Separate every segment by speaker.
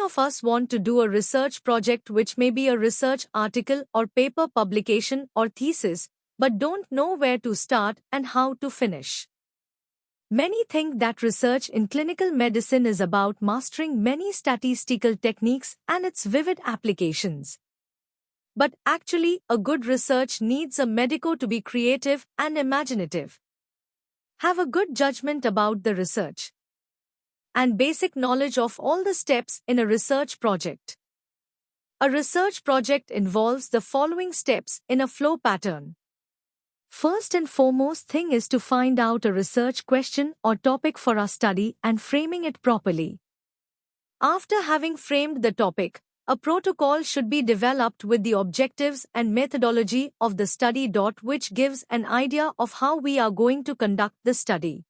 Speaker 1: of us want to do a research project which may be a research article or paper publication or thesis, but don't know where to start and how to finish. Many think that research in clinical medicine is about mastering many statistical techniques and its vivid applications. But actually, a good research needs a medico to be creative and imaginative. Have a good judgment about the research and basic knowledge of all the steps in a research project. A research project involves the following steps in a flow pattern. First and foremost thing is to find out a research question or topic for our study and framing it properly. After having framed the topic, a protocol should be developed with the objectives and methodology of the study. Which gives an idea of how we are going to conduct the study.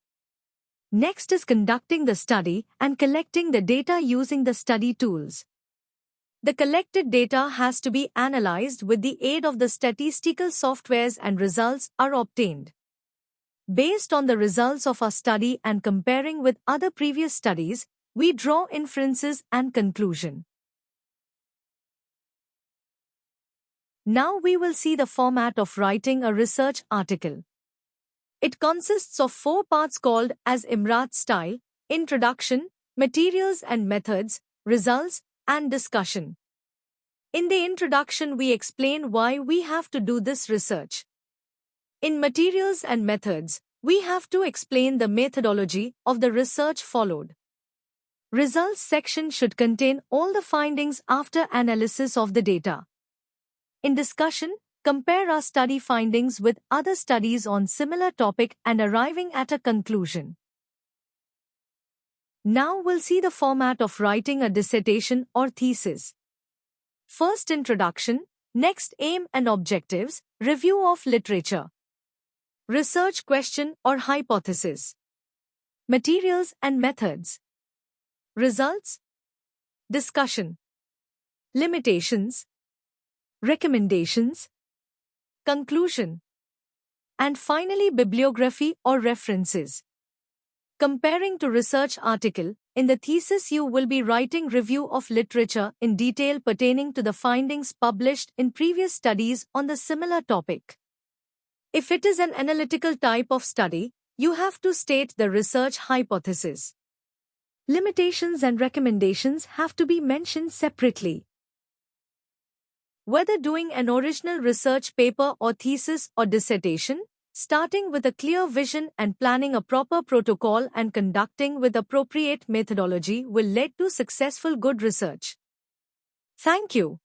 Speaker 1: Next is conducting the study and collecting the data using the study tools. The collected data has to be analyzed with the aid of the statistical softwares and results are obtained. Based on the results of our study and comparing with other previous studies, we draw inferences and conclusion. Now we will see the format of writing a research article. It consists of 4 parts called as IMRAT style: introduction, materials and methods, results, and discussion. In the introduction we explain why we have to do this research. In materials and methods, we have to explain the methodology of the research followed. Results section should contain all the findings after analysis of the data. In discussion, compare our study findings with other studies on similar topic and arriving at a conclusion. Now we'll see the format of writing a dissertation or thesis. First introduction, next aim and objectives, review of literature. Research question or hypothesis. Materials and methods. Results. Discussion. Limitations. Recommendations. Conclusion. And finally bibliography or references. Comparing to research article, in the thesis you will be writing review of literature in detail pertaining to the findings published in previous studies on the similar topic. If it is an analytical type of study, you have to state the research hypothesis. Limitations and recommendations have to be mentioned separately. Whether doing an original research paper or thesis or dissertation, starting with a clear vision and planning a proper protocol and conducting with appropriate methodology will lead to successful good research. Thank you.